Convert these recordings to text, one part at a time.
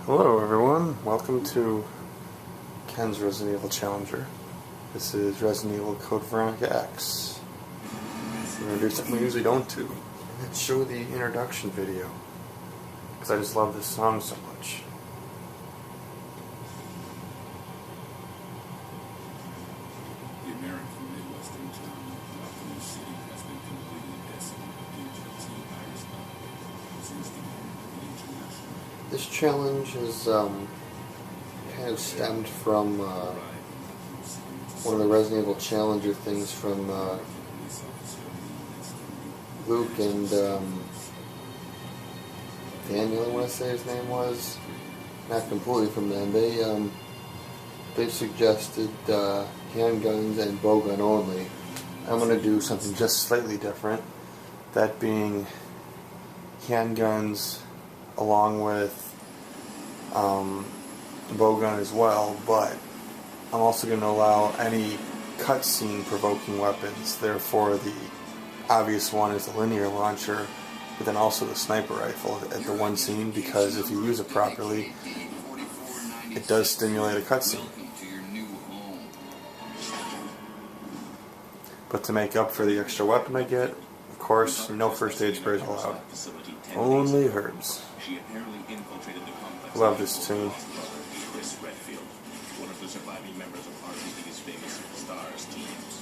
Hello everyone, welcome to Ken's Resident Evil Challenger. This is Resident Evil Code Veronica X. We're going to do something we usually don't do. Let's show the introduction video. Because I just love this song so much. The American Midwestern town of Raccoon City has been completely decimated due to the T-virus outbreak since the end of the international. This challenge is kind of stemmed from one of the Resident Evil Challenger things from Luke and Daniel, I want to say his name was. Not completely from them. They suggested handguns and bowgun only. I'm going to do something just slightly different. That being handguns along with bowgun as well, but I'm also going to allow any cutscene provoking weapons. Therefore, the obvious one is the linear launcher, but then also the sniper rifle at the one scene, because if you use it properly, it does stimulate a cutscene. But to make up for the extra weapon I get, of course, no first aid sprays allowed. Only herbs. Love this tune. One of the surviving members of RPD's famous Stars teams.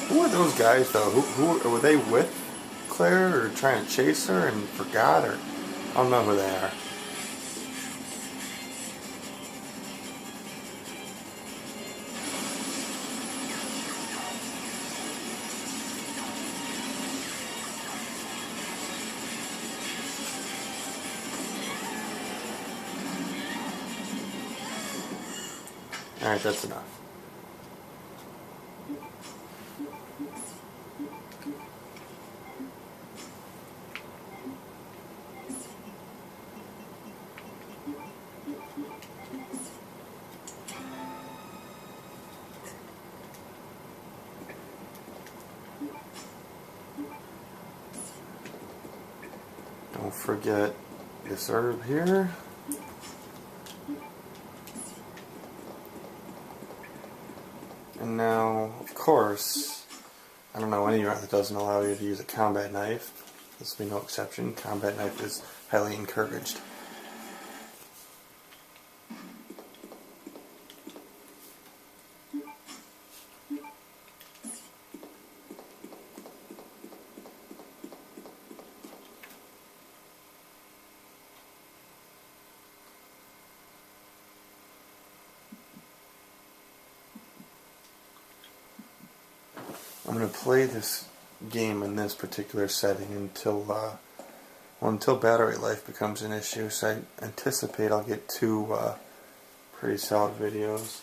Who are those guys though? Who were they with Claire, or trying to chase her and forgot, or I don't know who they are. Alright, that's enough. Don't forget this herb here. And now, of course, I don't know any round that doesn't allow you to use a combat knife. This will be no exception. Combat knife is highly encouraged. I'm going to play this game in this particular setting until battery life becomes an issue, so I anticipate I'll get two pretty solid videos.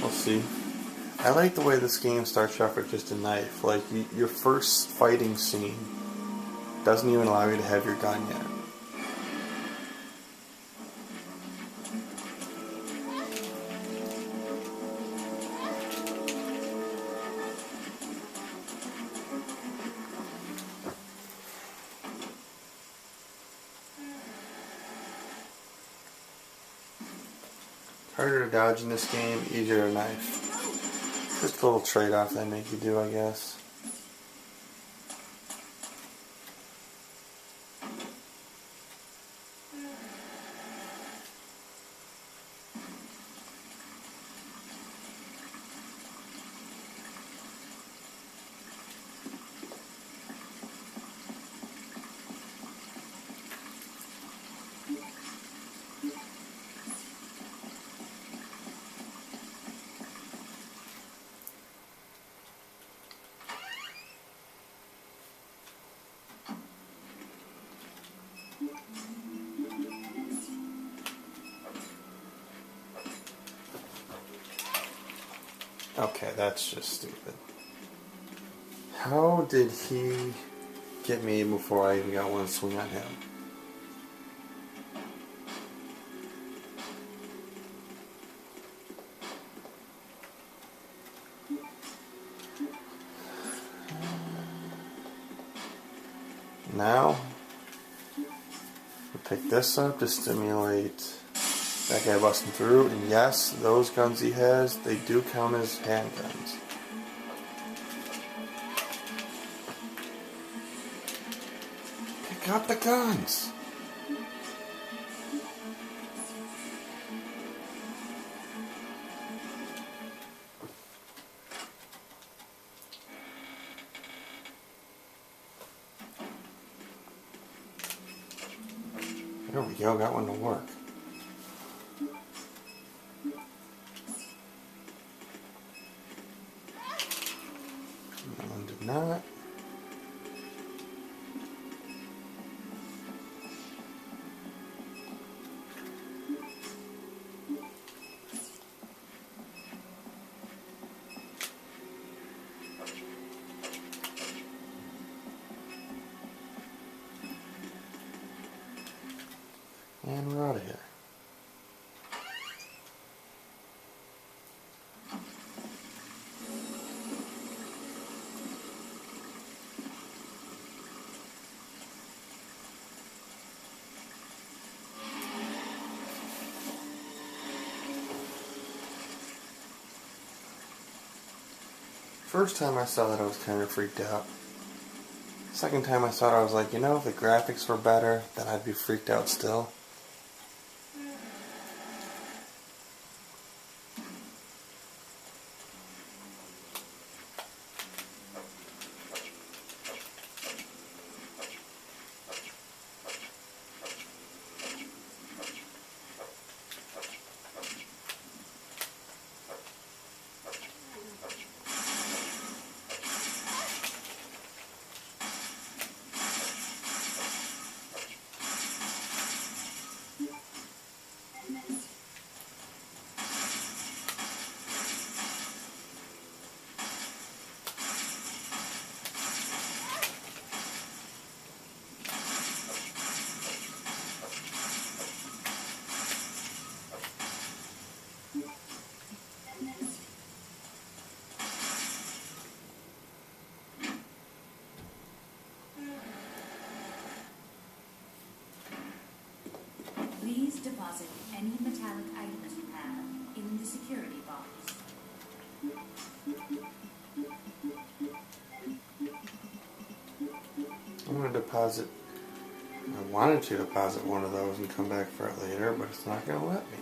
We'll see. I like the way this game starts off with just a knife. Like, your first fighting scene doesn't even allow you to have your gun yet. Harder to dodge in this game, easier to knife. Just a little trade-off they make you do, I guess. Okay, that's just stupid. How did he get me before I even got one swing on him? Now, we pick this up to stimulate that guy busting through, and yes, those guns he has, they do count as handguns. Pick up the guns! There we go, got one to work. That one did not. And we're out of here. First time I saw that, I was kind of freaked out. Second time I saw it, I was like, you know, if the graphics were better, then I'd be freaked out still. Please deposit any metallic items you have in the security box. I'm going to deposit. I wanted to deposit one of those and come back for it later, but it's not going to let me.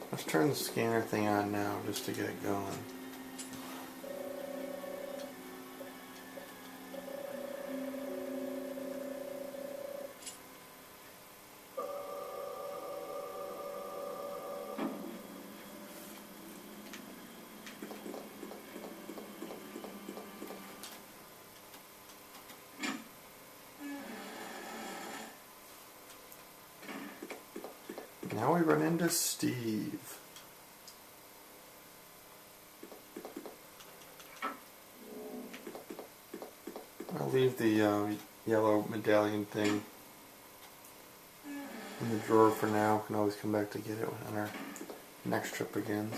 Let's turn the scanner thing on now just to get it going. Now we run into Steve. I'll leave the yellow medallion thing in the drawer for now. We can always come back to get it when our next trip begins.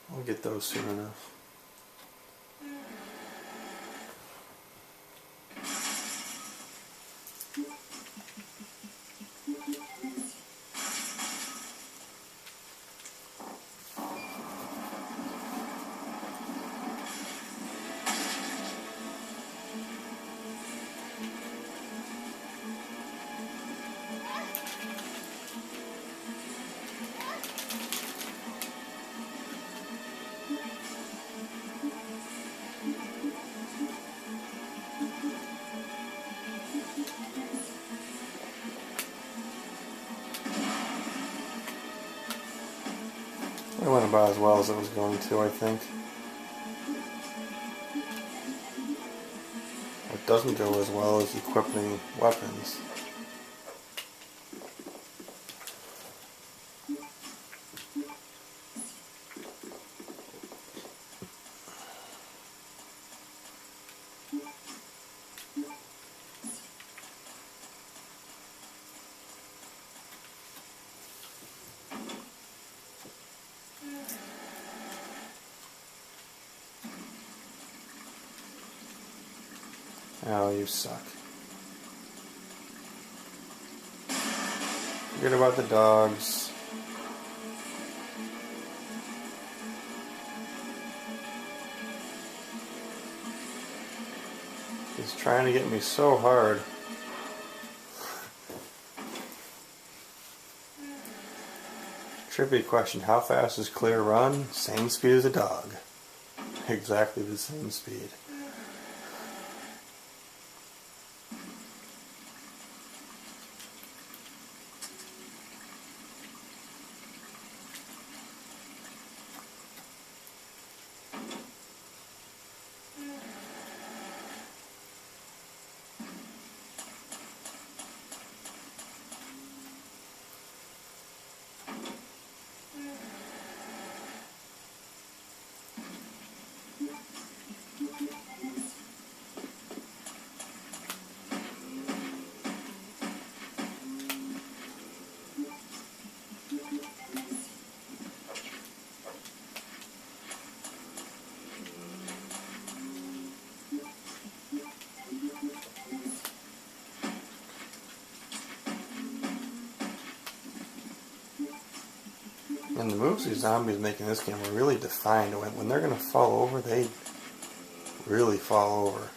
I'll get those soon enough. going about as well as it was going to, I think. What doesn't go as well is equipping weapons. Oh, you suck. Forget about the dogs. He's trying to get me so hard. Trivia question, how fast does Clear run? Same speed as a dog. Exactly the same speed. And the moves these zombies make in this game are really defined. When they're going to fall over, they really fall over.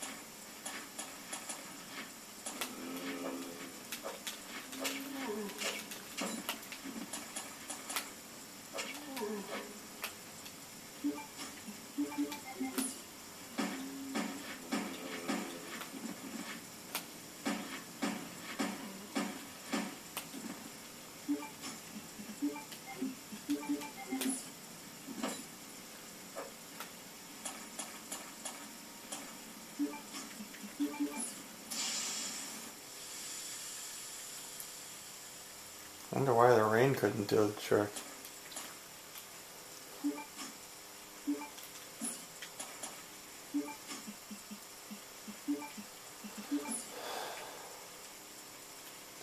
I wonder why the rain couldn't do the trick.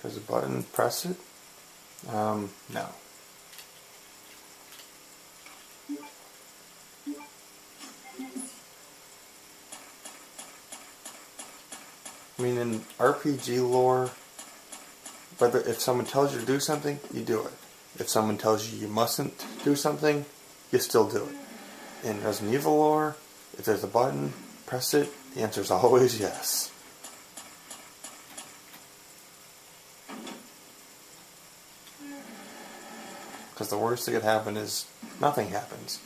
There's a button, press it. No. I mean, in RPG lore, whether if someone tells you to do something, you do it. If someone tells you you mustn't do something, you still do it. In Resident Evil lore, if there's a button, press it, the answer is always yes. Because the worst that could happen is nothing happens.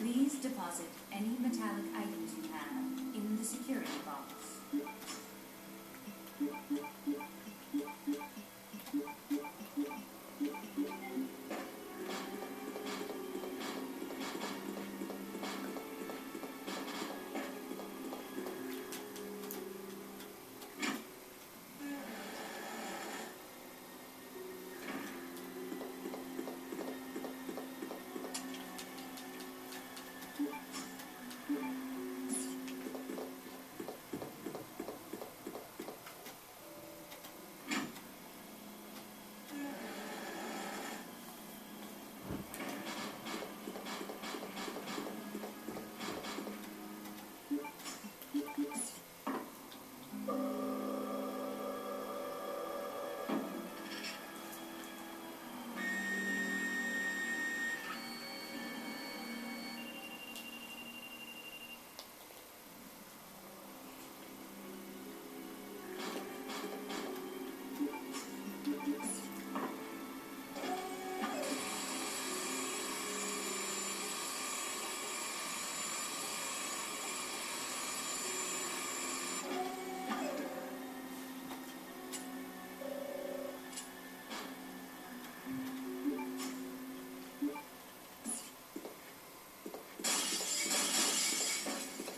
Please deposit any metallic items you have in the security box.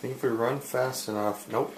think if we run fast enough... Nope.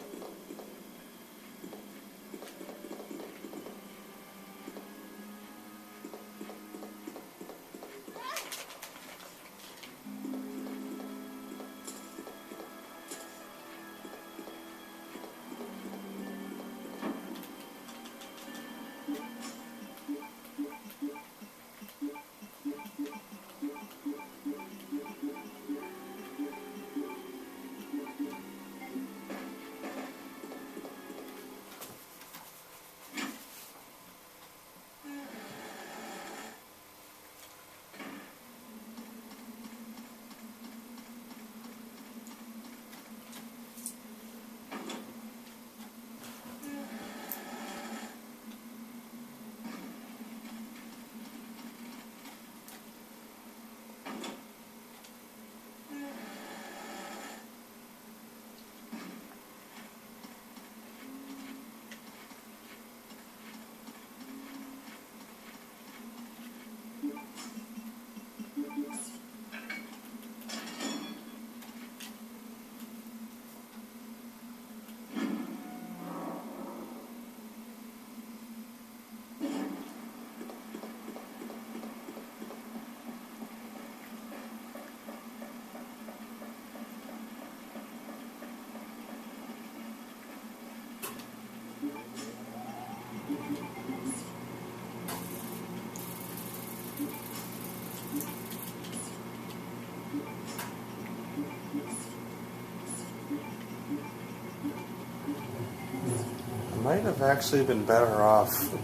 Might have actually been better off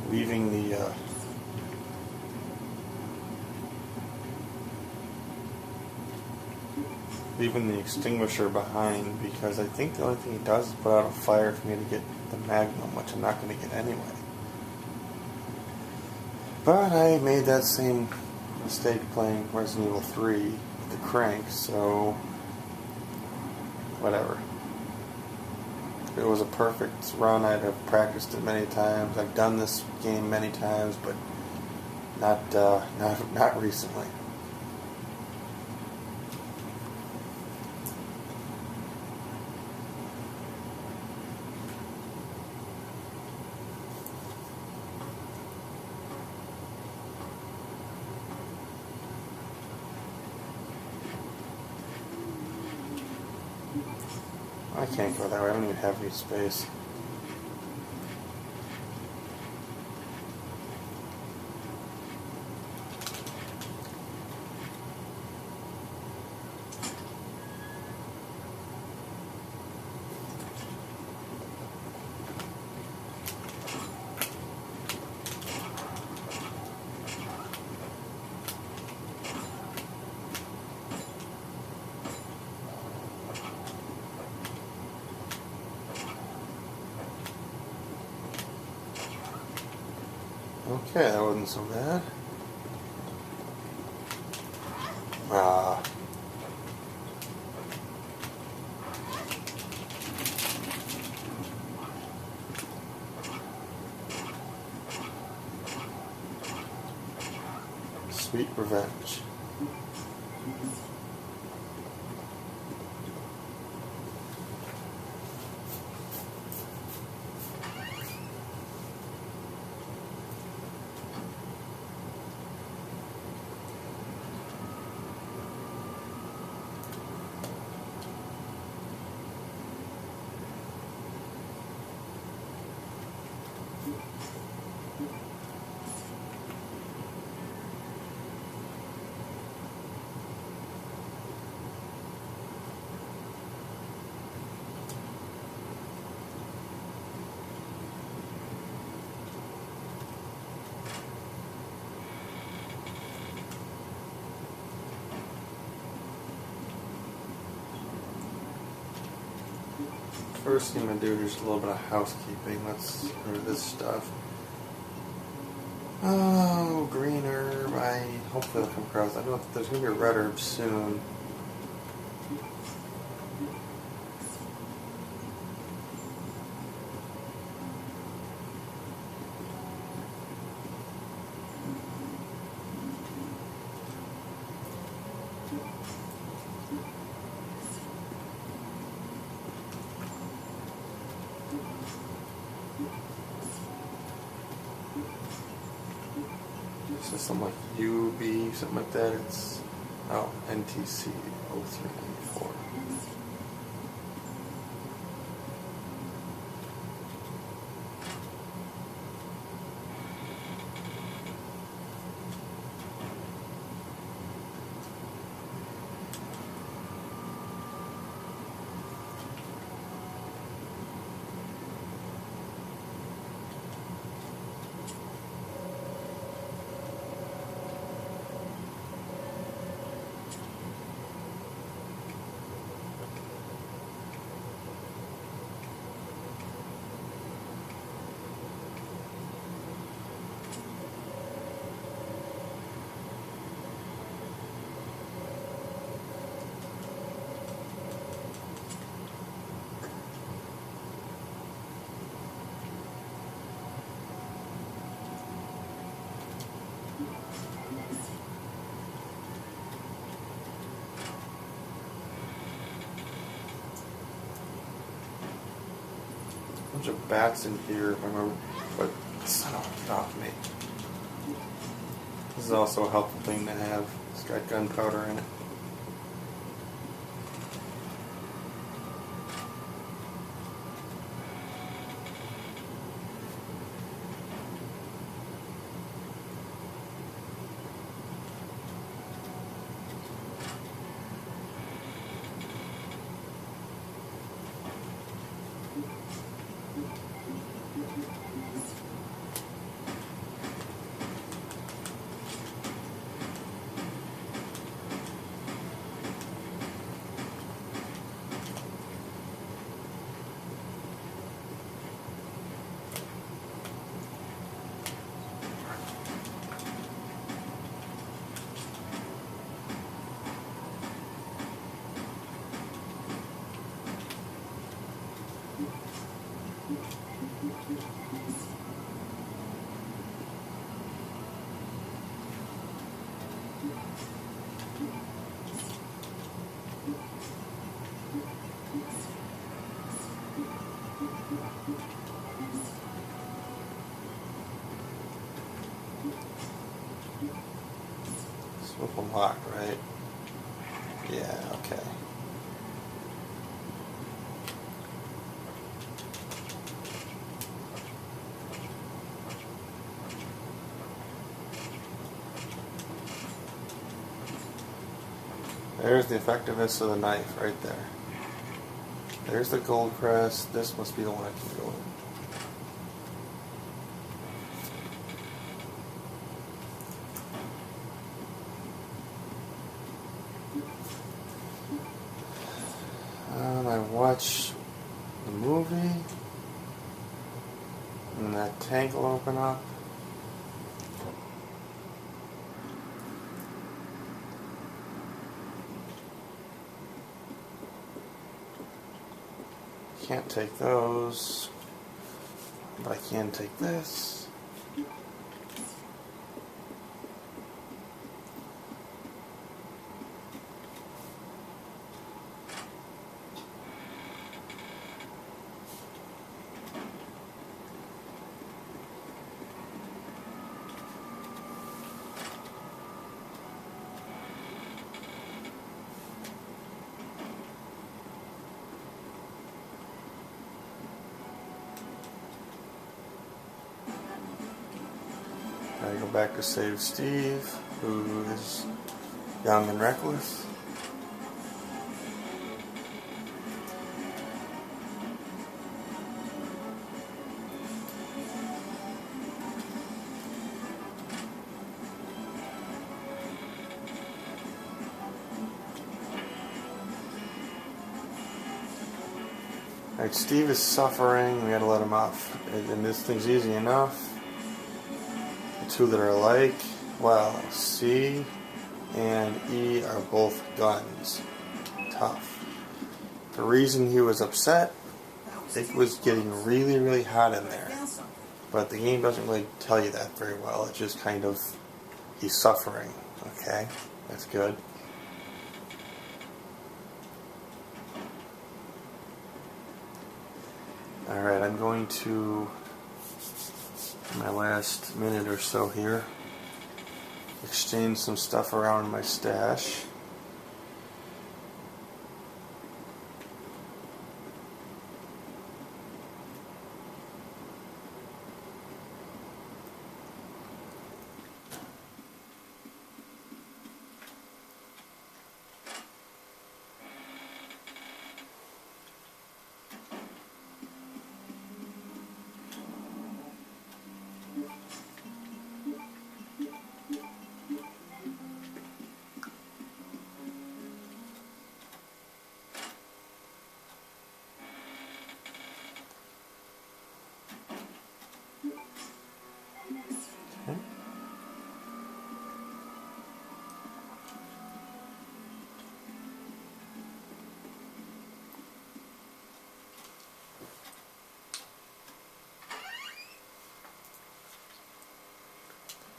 leaving the extinguisher behind, because I think the only thing it does is put out a fire for me to get the magnum, which I'm not going to get anyway. But I made that same mistake playing Resident Evil 3 with the crank, so whatever. It was a perfect run. I'd have practiced it many times. I've done this game many times, but not recently. I can't go that way. I don't even have any space. Okay, that wasn't so bad. Sweet revenge. First thing I'm going to do is just a little bit of housekeeping. Let's get rid of this stuff. Oh, green herb. Hopefully they'll come across. I know there's going to be a red herb soon. So something like UB, something like that. It's NTC 0394. Bunch of bats in here, if I remember. But son of a, get off me. This is also a helpful thing to have. It's got gunpowder in it. Swivel lock, right? Yeah, okay. There's the effectiveness of the knife right there. There's the gold crest. This must be the one I can go in. I watch the movie, and that tank will open up. Can't take those, but I can take this. I go back to save Steve, who is young and reckless. Alright, Steve is suffering. We gotta let him off. And this thing's easy enough. The two that are alike, well, C and E are both guns. Tough. The reason he was upset, it was getting really, really hot in there. But the game doesn't really tell you that very well. It's just kind of, he's suffering. Okay, that's good. Alright, I'm going to, my last minute or so here, exchange some stuff around in my stash.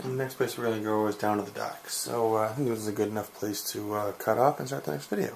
And the next place we're going to go is down to the dock. So I think this is a good enough place to cut off and start the next video.